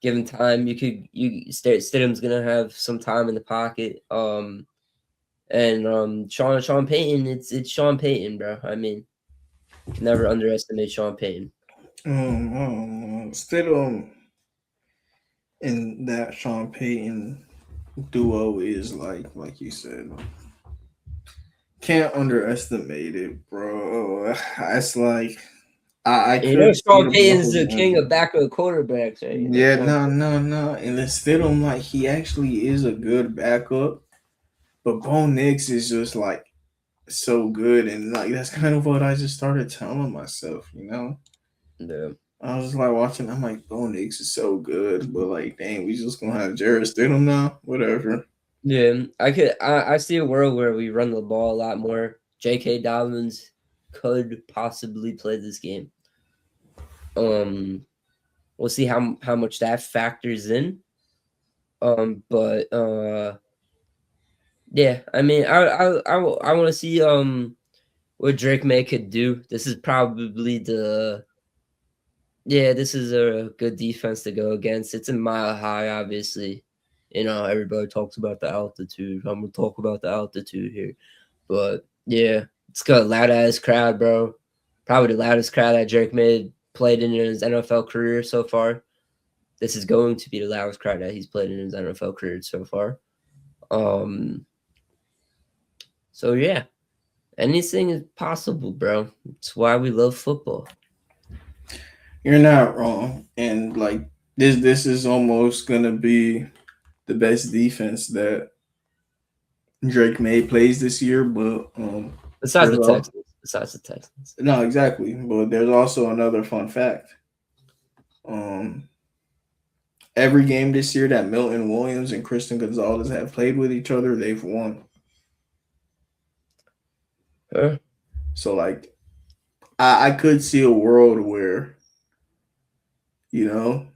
given time, Stidham's gonna have some time in the pocket. And Sean Payton, it's Sean Payton, bro. I mean, you can never underestimate Sean Payton. Stidham and that Sean Payton duo is like you said, can't underestimate it, bro. It's like I Sean Payton's the king of backup quarterbacks, right? Yeah, no. And then Stidham, like, he actually is a good backup, but Bo Nix is just like so good, and like that's kind of what I just started telling myself. Yeah. I was like watching. I'm like, Bo Nix is so good, but like, dang, we just gonna have Jarrett Stidham now. Whatever. Yeah, I see a world where we run the ball a lot more. J.K. Dobbins could possibly play this game. We'll see how much that factors in. But yeah, I mean, I want to see what Drake May could do. This is probably this is a good defense to go against. It's a mile high, obviously. Everybody talks about the altitude. I'm gonna talk about the altitude here. But yeah, it's got a loud ass crowd, bro. Probably the loudest crowd that Drake May played in his NFL career so far. This is going to be the loudest crowd that he's played in his NFL career so far. So yeah, anything is possible, bro. It's why we love football. You're not wrong, and like this is almost gonna be the best defense that Drake May plays this year, but Besides there's the all Texans. Besides the Texans. no exactly, but there's also another fun fact. Um, every game this year that Milton Williams and Christian Gonzalez have played with each other, they've won. Huh? So like, I could see a world where you know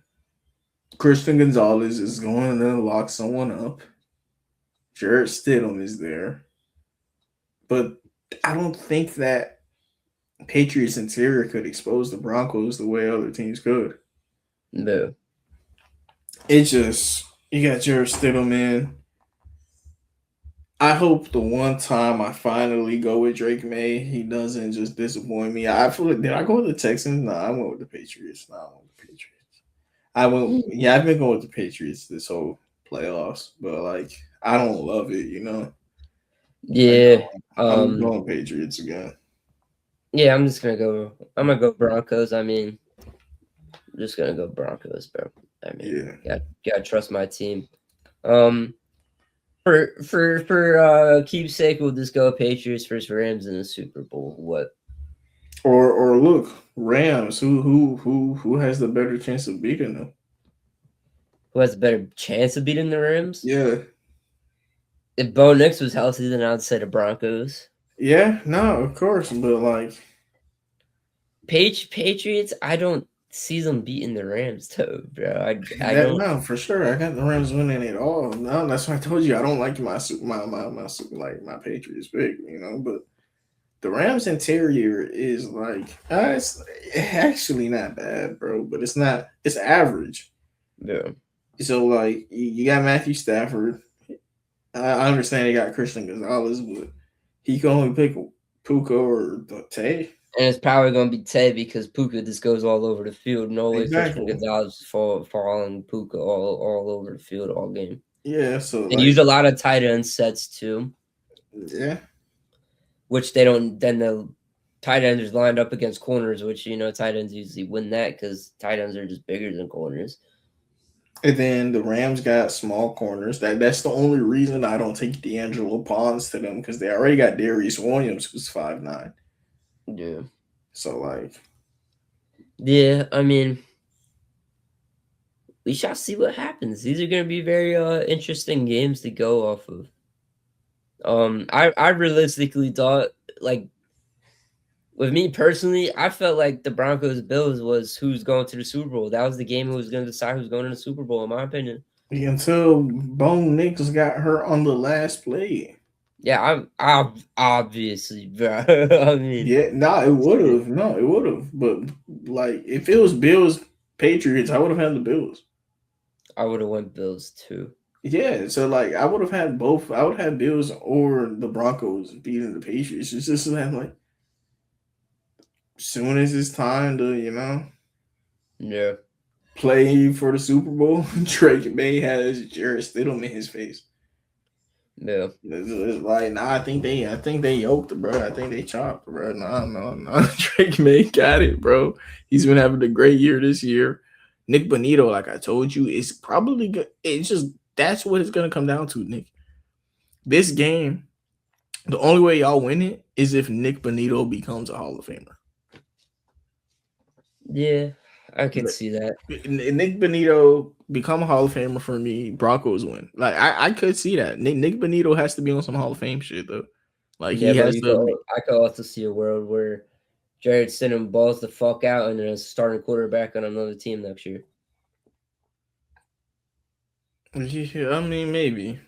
Christian Gonzalez is going to lock someone up. Jarrett Stidham is there, but I don't think that Patriots interior could expose the Broncos the way other teams could. No. It's just you got Jarrett Stidham in. I hope the one time I finally go with Drake May, he doesn't just disappoint me. I feel like did I go with the Texans? No, I went with the Patriots. No, I went with the Patriots. I've been going with the Patriots this whole playoffs, but like I don't love it. Like Yeah. I'm going Patriots again. Yeah, I'm gonna go Broncos. I mean, I'm just gonna go Broncos, bro. I mean, gotta trust my team. For keepsake, we'll just go Patriots versus Rams in the Super Bowl. What? Or look, Rams. Who has the better chance of beating them? Who has a better chance of beating the Rams? Yeah. If Bo Nix was healthy, then I'd say the Broncos. Yeah, no, of course, but like Patriots, I don't see them beating the Rams, though, bro. I don't. no, for sure. I got the Rams winning it all. No, that's why I told you I don't like my Patriots pick, but the Rams interior is like it's actually not bad, bro, but it's average. Yeah. So like you got Matthew Stafford. I understand he got Christian Gonzalez, but he can only pick Puka or Tay. And it's probably going to be Tay because Puka just goes all over the field. No way Exactly. Christian Gonzalez following Puka all over the field all game. Yeah, so they like, use a lot of tight end sets too. Yeah. Which they don't. Then the tight ends lined up against corners, which tight ends usually win that because tight ends are just bigger than corners. And then the Rams got small corners. That's the only reason I don't take D'Angelo Pons to them because they already got Darius Williams, who's 5'9". Yeah. So like. Yeah, I mean, we shall see what happens. These are going to be very interesting games to go off of. I realistically thought, like, with me personally, I felt like the Broncos Bills was who's going to the Super Bowl. That was the game who was going to decide who's going to the Super Bowl, in my opinion. Until Bo Nix got hurt on the last play. Yeah, I'm obviously, bro. I mean, yeah, it would have. No, it would have. But like, if it was Bills Patriots, I would have had the Bills. I would have went Bills too. Yeah, so like I would have had both. I would have Bills or the Broncos beating the Patriots. It's just like, soon as it's time to, yeah, play for the Super Bowl, Drake May has Jarrett Stidham in his face. Yeah, it's like, nah, I think they yoked, bro. I think they chopped, bro. No. Drake May got it, bro. He's been having a great year this year. Nick Bonito, like I told you, is probably good. It's just that's what it's gonna come down to, Nick. This game, The only way y'all win it is if Nick Bonito becomes a Hall of Famer. Yeah, I could see that. Nick Bonito become a Hall of Famer for me. Broncos win. Like I could see that. Nick Bonito has to be on some Hall of Fame shit though. Like Yeah, he but has to. I could also see a world where Jared Stidham balls the fuck out and then is starting quarterback on another team next year. Yeah, I mean maybe,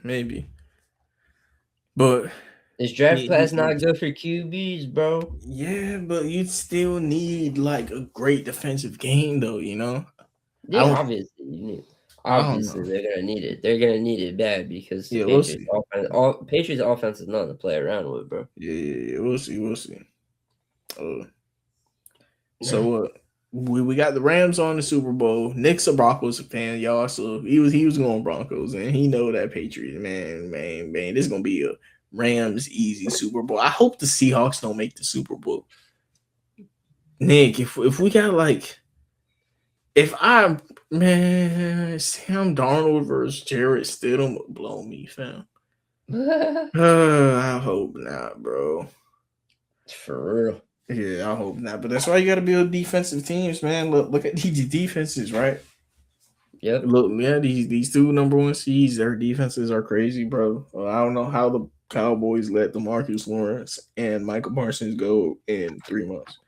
but This draft class not good for QBs, bro. yeah, but you still need like a great defensive game though. You know. Yeah, obviously you need. I don't Obviously, know. they're gonna need it. They're gonna need it bad because the Yeah, we'll Patriots see. offense, Patriots offense is nothing to play around with, bro. Yeah, we'll see. So we got the Rams on the Super Bowl. Nick's a Broncos fan, y'all. So he was going Broncos, and he know that Patriots, man. This is gonna be a Rams easy Super Bowl. I hope the Seahawks don't make the Super Bowl. Nick, if we got like, if I Sam Darnold versus Jarrett Stidham would blow me, fam. I hope not, bro. For real. Yeah, I hope not. But that's why you got to build defensive teams, man. Look at these defenses, right? Yep. Look, yeah, these two number one seeds, their defenses are crazy, bro. I don't know how the Cowboys let DeMarcus Lawrence and Michael Parsons go in 3 months.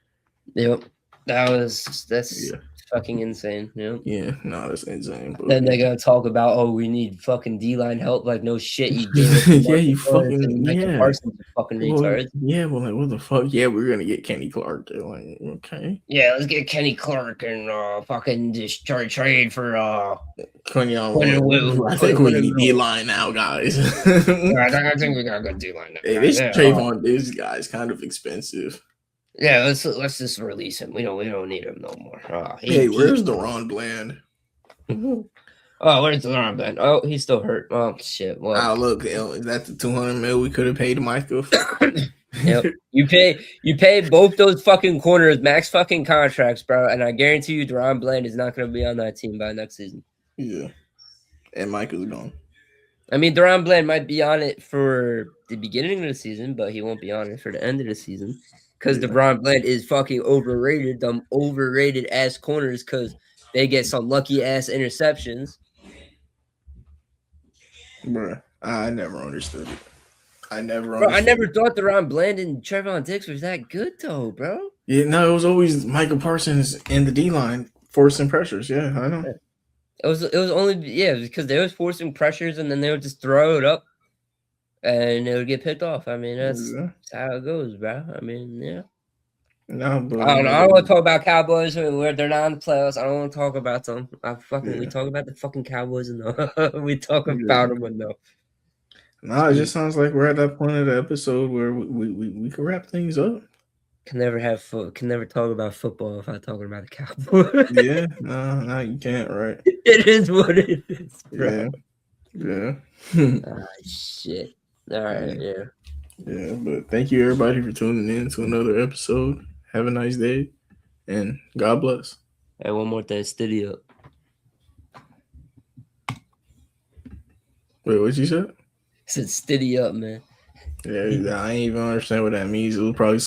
Yep. That's Yeah. fucking insane. Yep. Yeah, no, that's insane. Bro. Then they're gonna talk about, oh, we need fucking D-line help. Like, no shit, you gave Yeah, you fucking Parsons, you fucking retards. Yeah, well, like what the fuck? Yeah, we're gonna get Kenny Clark. They're like, okay. Yeah, let's get Kenny Clark and fucking just trade for Kenyon. Wu. I think we need D-line now, guys. I think we got a good D-line now. Hey, this guy's kind of expensive. Yeah, let's just release him. We don't need him no more. Hey, where's DaRon Bland? Oh, where's DaRon Bland? Oh, he's still hurt. Oh shit. Well, look, is that the $200 million we could have paid Michael? Yep. You pay both those fucking corners max fucking contracts, bro, and I guarantee you DaRon Bland is not gonna be on that team by next season. Yeah. And Michael's gone. I mean, DaRon Bland might be on it for the beginning of the season, but he won't be on it for the end of the season. Because DaRon Bland is fucking overrated. Them overrated ass corners because they get some lucky ass interceptions. Bruh, I never understood it. I never thought DaRon Bland and Trevon Diggs was that good though, bro. Yeah, no, it was always Michael Parsons in the D-line forcing pressures. Yeah, I know. It was only because they was forcing pressures and then they would just throw it up and it would get picked off. I mean, that's how it goes, bro. I mean, yeah. No, but I don't want to talk about Cowboys where they're not in the playoffs. I don't want to talk about them. We talk about the fucking Cowboys and we talk about them enough. No, it just sounds like we're at that point of the episode where we can wrap things up. Can never talk about football if I'm talking about the Cowboys. Yeah, no, you can't, right? It is what it is, bro. Yeah. Shit. All right, yeah. Yeah, but thank you everybody for tuning in to another episode. Have a nice day, and God bless. Hey, one more thing, steady up. Wait, what you said? I said steady up, man. Yeah, I ain't even understand what that means. It was probably